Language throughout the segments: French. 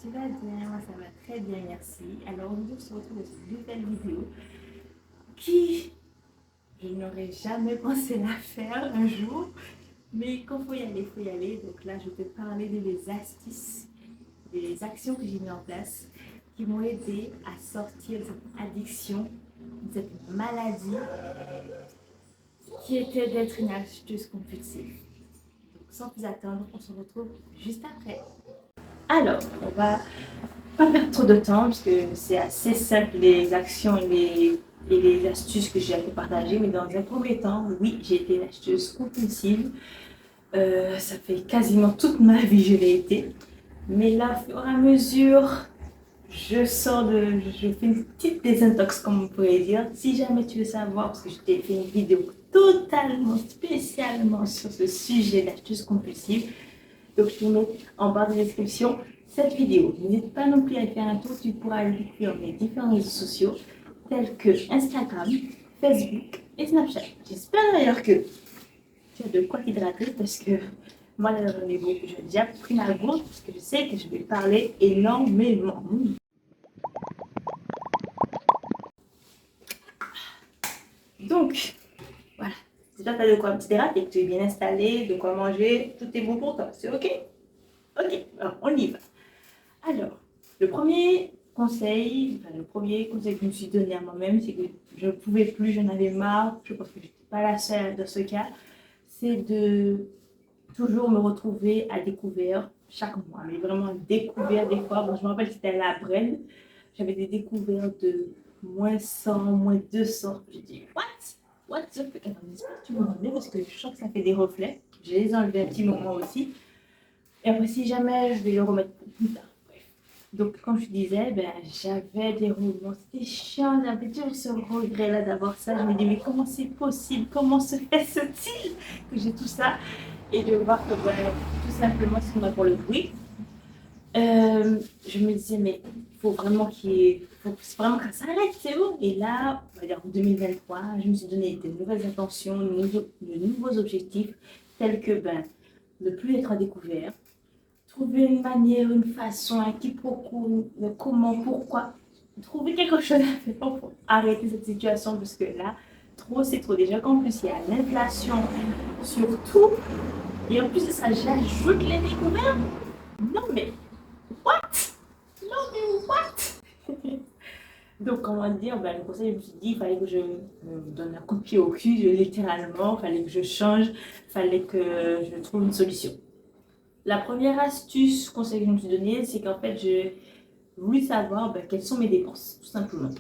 tu vas bien? Moi, ça va très bien, merci. Alors, aujourd'hui, on se retrouve dans une nouvelle vidéo qui, je n'aurais jamais pensé la faire un jour, mais quand il faut y aller. Donc là, je vais te parler de mes astuces, des actions que j'ai mis en place qui m'ont aidé à sortir de cette addiction, de cette maladie qui était d'être une acheteuse compulsive. Donc, sans plus attendre, on se retrouve juste après. Alors, on va pas perdre trop de temps parce que c'est assez simple les actions et les astuces que j'ai à te partager. Mais dans un premier temps, oui, j'ai été une acheteuse compulsive. Ça fait quasiment toute ma vie je l'ai été. Mais là, au fur et à mesure, je fais une petite désintox comme on pourrait dire. Si jamais tu veux savoir, parce que je t'ai fait une vidéo totalement, spécialement sur ce sujet d'acheteuse compulsive, donc, je te mets en barre de description cette vidéo. N'hésite pas non plus à y faire un tour. Tu pourras aller découvrir mes différents réseaux sociaux tels que Instagram, Facebook et Snapchat. J'espère d'ailleurs que tu as de quoi t'hydrater parce que moi, là, j'en ai beaucoup. J'ai déjà pris ma gourde parce que je sais que je vais parler énormément. Donc, voilà. Si toi, tu as de quoi t'hydrater et que tu es bien installé, de quoi manger, tout est bon pour toi. C'est OK? OK, alors on y va. Alors, le premier conseil que je me suis donné à moi-même, c'est que je ne pouvais plus, j'en avais marre, je pense que je n'étais pas la seule dans ce cas, c'est de toujours me retrouver à découvert chaque mois, mais vraiment découvert des fois. Bon, je me rappelle que c'était à la Brenne, j'avais des découvertes de -100, -200. J'ai dit, what? What the fuck? Attends, j'espère que tu m'entendais parce que je sens que ça fait des reflets. Je les ai enlevés un petit moment aussi. Et après, si jamais, je vais le remettre plus tard. Donc, comme je disais, j'avais des roulements. C'était chiant, j'avais toujours ce regret-là d'avoir ça. Je me dis, mais comment c'est possible? Comment se fait-il que j'ai tout ça? Et de voir que, tout simplement, c'est qu'on a pour le bruit. Je me disais, mais il faut vraiment faut vraiment que ça s'arrête, c'est bon. Et là, on va dire en 2023, je me suis donné de nouvelles intentions, de nouveaux objectifs, tels que ne plus être à découvert, trouver une manière, une façon, un quiproquo, le comment, pourquoi. Trouver quelque chose à faire pour arrêter cette situation parce que là, trop c'est trop. Déjà qu'en plus il y a l'inflation sur tout et en plus de ça, j'ajoute les découvertes. Non mais, what? Non mais what? Donc, comment dire, le conseil, je me suis dit, il fallait que je me donne un coup de pied au cul, littéralement, il fallait que je change, il fallait que je trouve une solution. La première astuce, conseil que je me suis donné, c'est qu'en fait, j'ai voulu savoir quelles sont mes dépenses, tout simplement.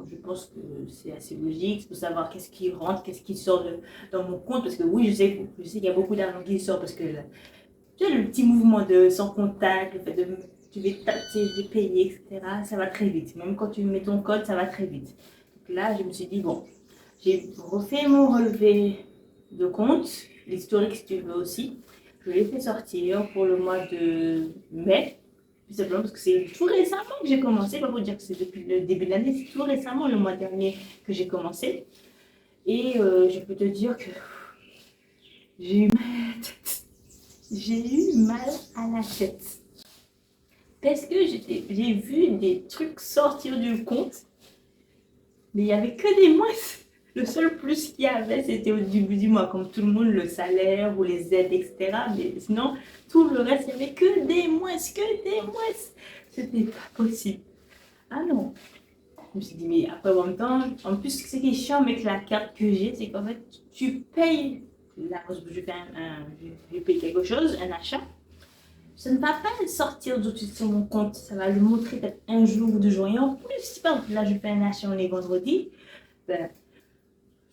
Je pense que c'est assez logique, pour savoir qu'est-ce qui rentre, qu'est-ce qui sort dans mon compte, parce que oui, je sais qu'il y a beaucoup d'argent qui sort, parce que tu sais, le petit mouvement de sans contact, le fait de tu vas taper, de payer, etc., ça va très vite. Même quand tu mets ton code, ça va très vite. Donc là, je me suis dit, bon, j'ai refait mon relevé de compte, l'historique si tu veux aussi. Je l'ai fait sortir pour le mois de mai, tout simplement parce que c'est tout récemment que j'ai commencé. Pas vous dire que c'est depuis le début de l'année, c'est tout récemment, le mois dernier, que j'ai commencé. Et je peux te dire que j'ai eu mal à la tête. J'ai eu mal à la tête. Parce que j'ai vu des trucs sortir du compte, mais il n'y avait que des moins. Le seul plus qu'il y avait, c'était au début du mois, comme tout le monde, le salaire ou les aides, etc. Mais sinon, tout le reste, il n'y avait que des moins, que des moins. C'était pas possible. Ah non. Je me suis dit, mais après, en même temps, en plus, ce qui est chiant avec la carte que j'ai, c'est qu'en fait, tu payes, là, je paye quelque chose, un achat, ça ne va pas sortir tout de suite sur mon compte, ça va le montrer peut-être un jour ou deux jours. Et en plus, si par exemple, là, je fais un achat, on est vendredi,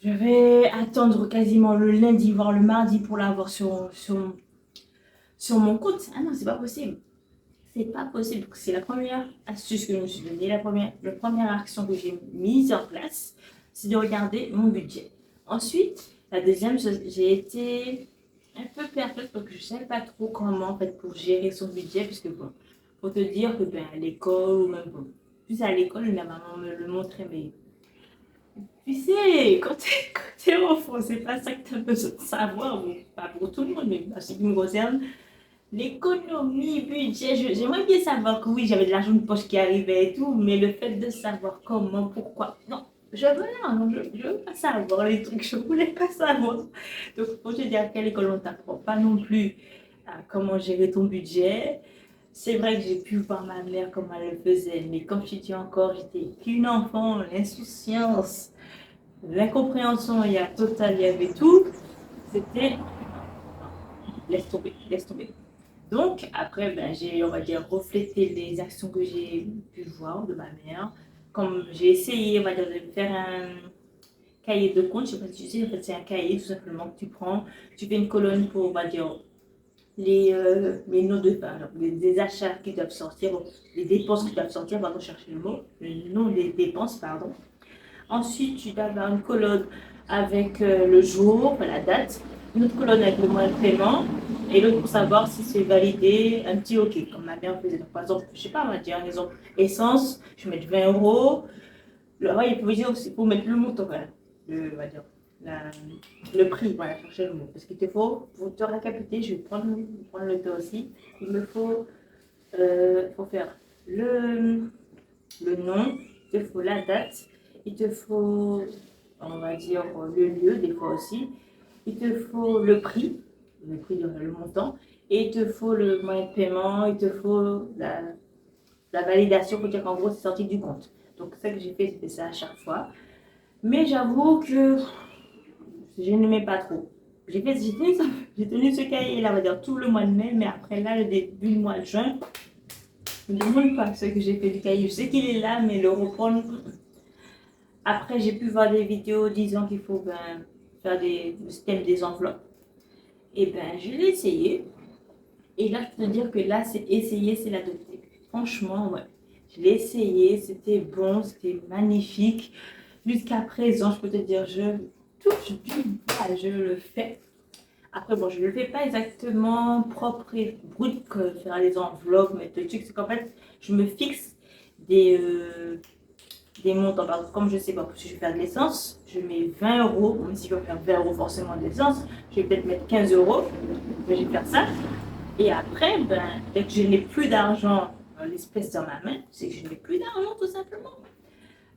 je vais attendre quasiment le lundi, voire le mardi pour l'avoir sur mon compte. Ah non, c'est pas possible. C'est pas possible. C'est la première astuce que je me suis donnée, la première action que j'ai mise en place, c'est de regarder mon budget. Ensuite, la deuxième, j'ai été un peu perplexe parce que je ne savais pas trop comment en fait pour gérer son budget, puisque bon, faut te dire que à l'école ou même plus à l'école, ma maman me le montrait, mais tu sais, quand tu es enfant, c'est pas ça que tu as besoin de savoir, bon, pas pour tout le monde, mais en ce qui me concerne, l'économie, budget, j'aimerais bien savoir que oui, j'avais de l'argent de poche qui arrivait et tout, mais le fait de savoir comment, pourquoi, non, je veux pas savoir les trucs, je voulais pas savoir. Donc, faut te dire à quelle école on t'apprend pas non plus à comment gérer ton budget. C'est vrai que j'ai pu voir ma mère comment elle le faisait, mais comme je dis encore, j'étais qu'une enfant, l'insouciance, l'incompréhension, il y a total, il y avait tout. C'était laisse tomber, laisse tomber. Donc, après, ben, j'ai, on va dire, reflété les actions que j'ai pu voir de ma mère. Comme j'ai essayé, on va dire, de faire un cahier de compte, je sais pas si tu sais, en fait, c'est un cahier tout simplement que tu prends, tu fais une colonne pour, on va dire, les noms de, enfin, des achats qui doivent sortir, les dépenses qui doivent sortir, pardon, chercher le mot, le nom des dépenses, pardon. Ensuite, tu dois avoir une colonne avec le jour, la date, une autre colonne avec le moyen de paiement, et l'autre pour savoir si c'est validé, un petit OK, comme ma mère faisait. Donc, par exemple, je sais pas, on va dire, par exemple, essence, je vais mettre 20 euros. Ouais, il pouvait dire aussi pour mettre le montant, voilà, on va dire, la- le prix, voilà, chercher le mot. Parce qu'il te faut, pour te récapituler, je vais prendre le temps aussi, il me faut faire le nom, il te faut la date, il te faut, on va dire, le lieu, des fois aussi, il te faut le prix, le montant, et il te faut le moyen de paiement, il te faut la validation pour dire qu'en gros, c'est sorti du compte. Donc, ça que j'ai fait, c'était ça à chaque fois. Mais j'avoue que je n'aimais pas trop. J'ai tenu ce cahier-là, on va dire, tout le mois de mai, mais après là, le début du mois de juin, je ne me demande pas ce que j'ai fait du cahier. Je sais qu'il est là, mais le reprendre. Après, j'ai pu voir des vidéos disant qu'il faut ben, faire le système des enveloppes. Et ben, je l'ai essayé. Et là, je peux te dire que là, c'est essayer, c'est l'adopter. Franchement, ouais. Je l'ai essayé, c'était bon, c'était magnifique. Jusqu'à présent, je peux te dire, je touche du bois, je le fais. Après, bon, je ne le fais pas exactement propre et brut que faire les enveloppes, mais le truc, c'est qu'en fait, je me fixe des, euh, des montants. Par exemple, comme je sais pas, si je vais faire de l'essence, je mets 20 euros, même si je vais faire 20 euros forcément d'essence, je vais peut-être mettre 15 euros, mais je vais faire ça. Et après, ben, dès que je n'ai plus d'argent, l'espèce dans ma main, c'est que je n'ai plus d'argent tout simplement.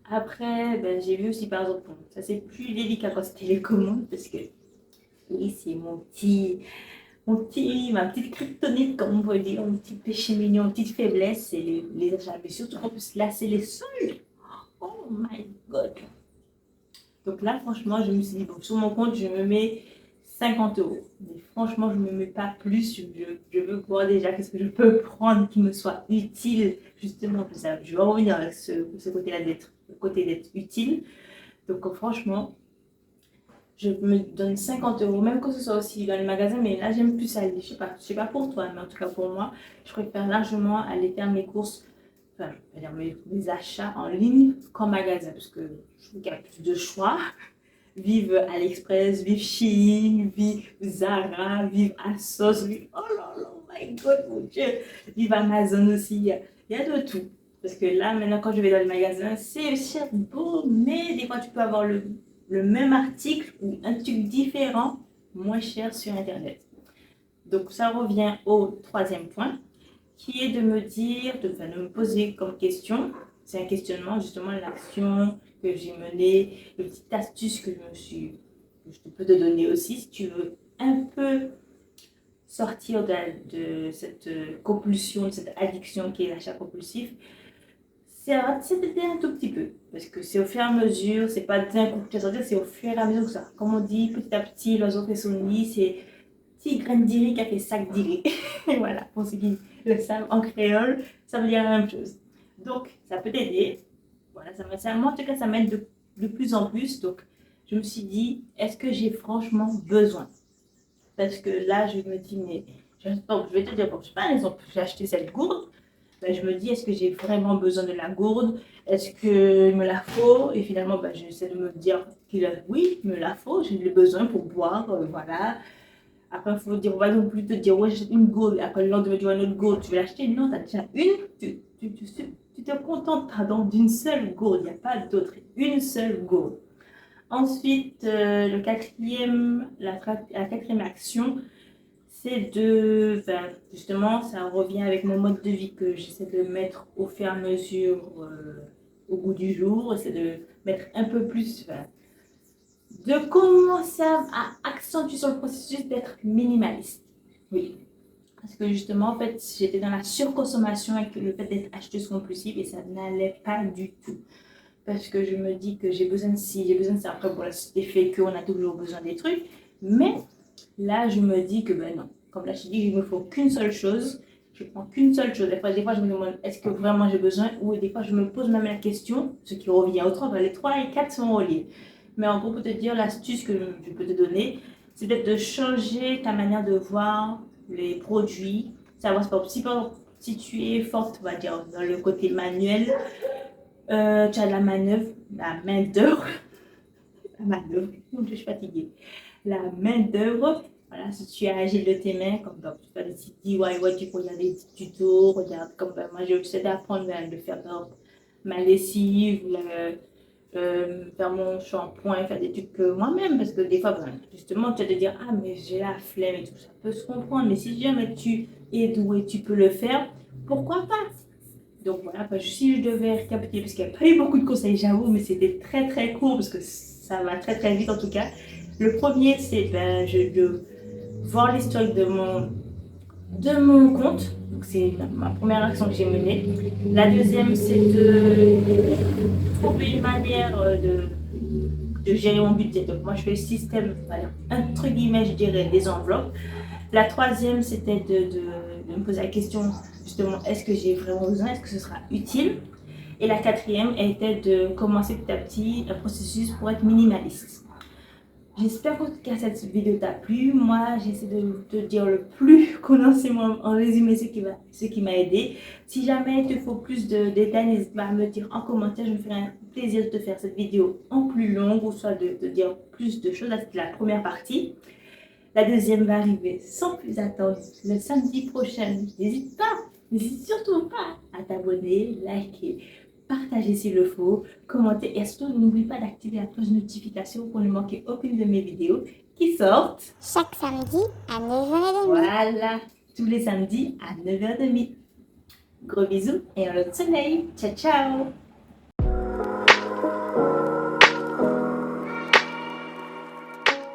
Après, ben, j'ai vu aussi par exemple, bon, ça c'est plus délicat quand c'était les commandes, parce que oui, c'est ma petite kryptonite, comme on peut dire, mon petit péché mignon, une petite faiblesse, c'est les achats. Mais surtout en plus, là, c'est les soldes. Oh my god. Donc là, franchement, je me suis dit, bon, sur mon compte, je me mets 50 euros. Mais franchement, je ne me mets pas plus. Je veux voir déjà qu'est-ce que je peux prendre qui me soit utile. Justement, ça, je vais revenir avec ce côté-là le côté d'être utile. Donc franchement, je me donne 50 euros, même que ce soit aussi dans les magasins, mais là j'aime plus aller. Je sais pas pour toi, mais en tout cas pour moi, je préfère largement aller faire mes courses, enfin, je vais dire mes achats en ligne qu'en magasin, parce que je trouve qu'il y a plus de choix. Vive AliExpress, vive Shein, vive Zara, vive ASOS, vive, oh là là, oh my god, mon Dieu, vive Amazon aussi, il y a de tout. Parce que là, maintenant, quand je vais dans les magasins, c'est cher, beau, mais des fois, tu peux avoir le même article ou un truc différent, moins cher sur Internet. Donc, ça revient au troisième point, qui est de me dire, de me poser comme question, c'est un questionnement, justement, l'action que j'ai menée, les petites astuces que que je peux te donner aussi, si tu veux un peu sortir de cette compulsion, de cette addiction qui est l'achat compulsif, c'est d'aider un tout petit peu. Parce que c'est au fur et à mesure, c'est pas d'un coup que tu vas sortir, c'est au fur et à mesure que ça. Comme on dit, petit à petit, l'oiseau fait son nid, c'est petit grain d'iri qui a fait sac d'iri. Et voilà, pour ceux qui le savent en créole, ça veut dire la même chose. Donc, ça peut t'aider. Voilà, moi en tout cas, ça m'aide de plus en plus. Donc, je me suis dit, est-ce que j'ai franchement besoin? Parce que là, je me dis, mais je vais te dire, bon, je sais pas, par exemple, j'ai acheté cette gourde. Ben, je me dis, est-ce que j'ai vraiment besoin de la gourde? Est-ce qu'il me la faut? Et finalement, ben, j'essaie de me dire oui, il me la faut, j'ai le besoin pour boire, voilà. Après, il faut dire, on va non plus te dire, ouais, j'achète une gourde. Après, le lendemain, tu vois une autre gourde, tu veux l'acheter? Non, tu as déjà une. Tu te contentes, pardon, d'une seule gourde. Il n'y a pas d'autre. Une seule gourde. Ensuite, la quatrième action, c'est de, enfin, justement, ça revient avec mon mode de vie que j'essaie de mettre au fur et à mesure au goût du jour. C'est de mettre un peu plus, enfin, de commencer à accentuer sur le processus d'être minimaliste. Oui. Parce que justement, en fait, j'étais dans la surconsommation avec le fait d'être acheteuse compulsive et ça n'allait pas du tout. Parce que je me dis que j'ai besoin de ci, j'ai besoin de ça. Après, pour l'effet qu'on a toujours besoin des trucs. Mais là, je me dis que ben non. Comme là, je dis, il me faut qu'une seule chose. Je prends qu'une seule chose. Des fois, je me demande, est-ce que vraiment j'ai besoin? Ou des fois, je me pose même la question, ce qui revient au 3, les 3 et 4 sont reliés. Mais en gros, pour te dire, l'astuce que je peux te donner, c'est peut-être de changer ta manière de voir les produits. Savoir, si tu es forte, on va dire, dans le côté manuel, tu as de la manœuvre, la main d'œuvre, la manœuvre, je suis fatiguée, la main d'œuvre. Voilà, si tu es agile de tes mains, comme tu fais des sites DIY, tu peux regarder des tutos, regarde comme moi j'essaie d'apprendre de faire ma lessive, faire mon shampoing, faire des trucs moi-même, parce que des fois, justement, tu vas te dire, ah, mais j'ai la flemme et tout, ça peut se comprendre, mais si jamais tu es doué, tu peux le faire, pourquoi pas? Donc voilà, si je devais récapituler, parce qu'il n'y a pas eu beaucoup de conseils, j'avoue, mais c'était très très court, parce que ça va très très vite en tout cas. Le premier, c'est de voir l'historique de mon compte. Donc c'est ma première action que j'ai menée. La deuxième, c'est de trouver une manière de gérer mon budget. Donc moi, je fais le système, voilà, entre guillemets, je dirais, des enveloppes. La troisième, c'était de me poser la question, justement, est-ce que j'ai vraiment besoin? Est-ce que ce sera utile? Et la quatrième était de commencer petit à petit un processus pour être minimaliste. J'espère que cette vidéo t'a plu. Moi, j'essaie de te dire le plus condensé en résumé ce qui m'a aidé. Si jamais il te faut plus de détails, n'hésite pas à me dire en commentaire. Je me ferai un plaisir de te faire cette vidéo en plus longue ou soit de te dire plus de choses. C'était la première partie. La deuxième va arriver sans plus attendre le samedi prochain. N'hésite surtout pas à t'abonner, liker, partager s'il le faut, commenter et surtout n'oublie pas d'activer la cloche de notification pour ne manquer aucune de mes vidéos qui sortent chaque samedi à 9h30. Voilà, tous les samedis à 9h30. Gros bisous et un autre soleil. Ciao, ciao!